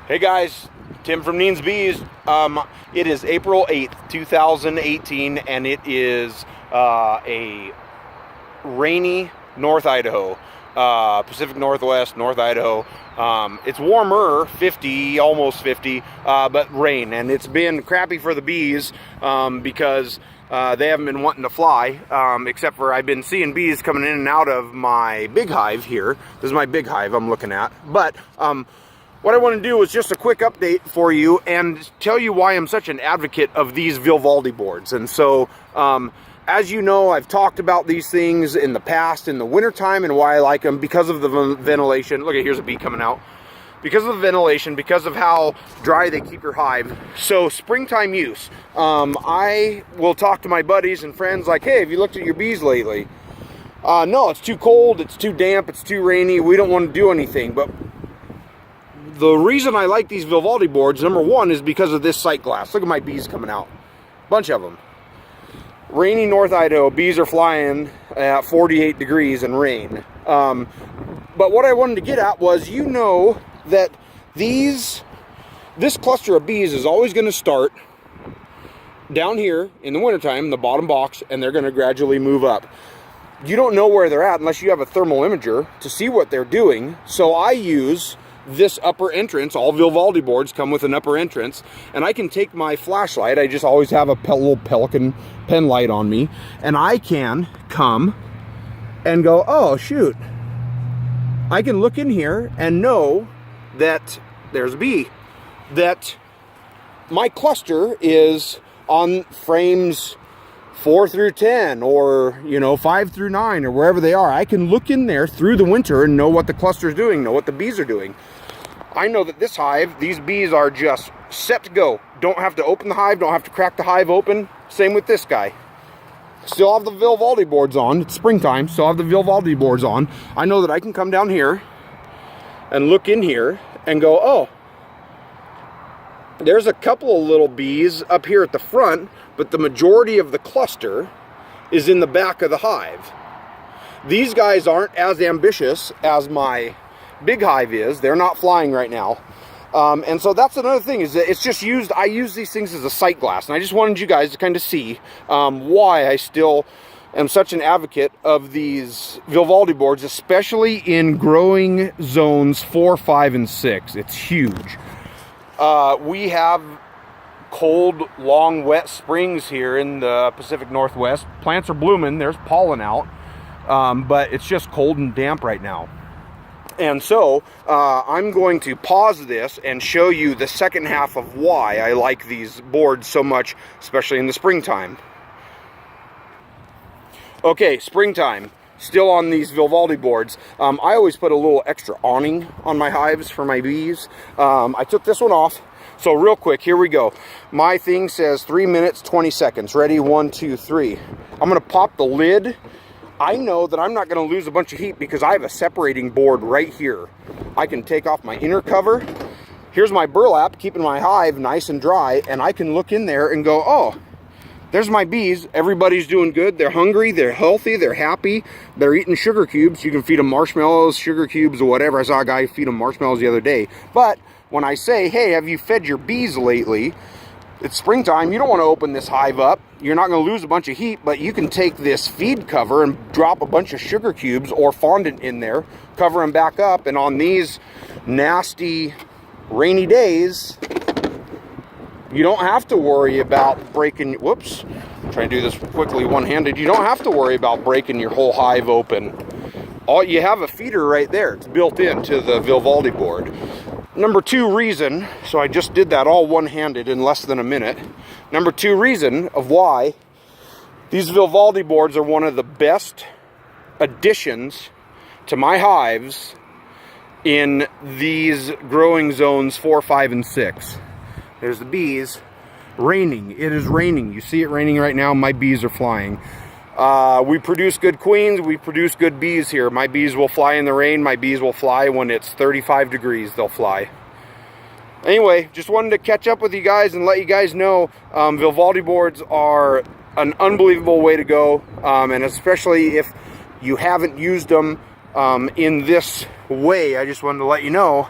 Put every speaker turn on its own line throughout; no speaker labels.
Hey guys, Tim from Neen's Bees. It is April 8th, 2018, and it is a rainy North Idaho, Pacific Northwest, North Idaho. It's warmer, 50, almost 50, but rain, and it's been crappy for the bees because they haven't been wanting to fly, except for I've been seeing bees coming in and out of my big hive here. This is my big hive I'm looking at, but what I want to do is just a quick update for you and tell you why I'm such an advocate of these Vilvaldi boards. And so, as you know, I've talked about these things in the past, in the wintertime, and why I like them because of the ventilation. Look, here's a bee coming out. Because of the ventilation, because of how dry they keep your hive. So, springtime use. I will talk to my buddies and friends like, hey, have you looked at your bees lately? No, it's too cold, it's too damp, it's too rainy, we don't want to do anything. But the reason I like these Vilvaldi boards, number one, is because of this sight glass. Look at my bees coming out. Bunch of them. Rainy North Idaho, bees are flying at 48 degrees and rain. But what I wanted to get at was, you know that this cluster of bees is always going to start down here in the wintertime, in the bottom box, and they're going to gradually move up. You don't know where they're at unless you have a thermal imager to see what they're doing. So I use this upper entrance. All Vilvaldi boards come with an upper entrance, and I can take my flashlight. I just always have a little Pelican pen light on me, and I can come and go, oh shoot, I can look in here and know that there's a bee, that my cluster is on frames 4 through 10, or 5 through 9, or wherever they are. I can look in there through the winter and know what the cluster is doing, know what the bees are doing. I know that this hive, these bees are just set to go. Don't have to open the hive, don't have to crack the hive open. Same with this guy. Still have the Vilvaldi boards on. It's springtime, still have the Vilvaldi boards on. I know that I can come down here and look in here and go, oh, there's a couple of little bees up here at the front, but the majority of the cluster is in the back of the hive. These guys aren't as ambitious as my big hive is. They're not flying right now. And so that's another thing, is that it's just used, I use these things as a sight glass. And I just wanted you guys to kind of see why I still am such an advocate of these Vilvaldi boards, especially in growing zones 4, 5, and 6. It's huge. We have cold, long, wet springs here in the Pacific Northwest. Plants are blooming, there's pollen out, but it's just cold and damp right now. And so I'm going to pause this and show you the second half of why I like these boards so much, especially in the springtime. Okay, springtime. Still on these Vilvaldi boards. I always put a little extra awning on my hives for my bees. I took this one off. So real quick, here we go. My thing says 3 minutes, 20 seconds. Ready? 1, 2, 3. I'm going to pop the lid. I know that I'm not going to lose a bunch of heat because I have a separating board right here. I can take off my inner cover. Here's my burlap, keeping my hive nice and dry, and I can look in there and go, oh, there's my bees. Everybody's doing good. They're hungry, they're healthy, they're happy. They're eating sugar cubes. You can feed them marshmallows, sugar cubes, or whatever. I saw a guy feed them marshmallows the other day. But when I say, hey, have you fed your bees lately? It's springtime, you don't want to open this hive up. You're not going to lose a bunch of heat, but you can take this feed cover and drop a bunch of sugar cubes or fondant in there, cover them back up, and on these nasty rainy days, you don't have to worry about breaking, whoops, I'm trying to do this quickly one-handed. You don't have to worry about breaking your whole hive open. You have a feeder right there. It's built into the Vilvaldi board. Number 2 reason, so I just did that all one-handed in less than a minute. Number 2 reason of why these Vilvaldi boards are one of the best additions to my hives in these growing zones 4, 5, and 6. There's the bees. Raining. It is raining. You see it raining right now. My bees are flying. We produce good queens, we produce good bees here. My bees will fly in the rain, my bees will fly when it's 35 degrees, they'll fly. Anyway, just wanted to catch up with you guys and let you guys know Vilvaldi boards are an unbelievable way to go, and especially if you haven't used them in this way, I just wanted to let you know,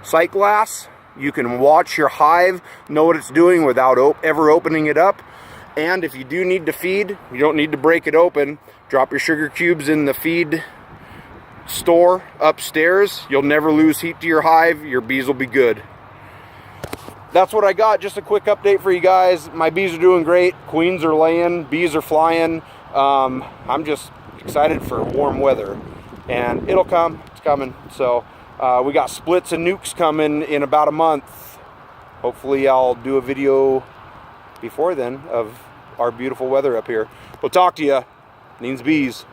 sight glass, You can watch your hive, know what it's doing without ever opening it up. And if you do need to feed, you don't need to break it open. Drop your sugar cubes in the feed store upstairs. You'll never lose heat to your hive. Your bees will be good. That's what I got. Just a quick update for you guys. My bees are doing great. Queens are laying. Bees are flying. I'm just excited for warm weather. And it'll come. It's coming. So we got splits and nukes coming in about a month. Hopefully I'll do a video before then of our beautiful weather up here. We'll talk to you. Neens Bees.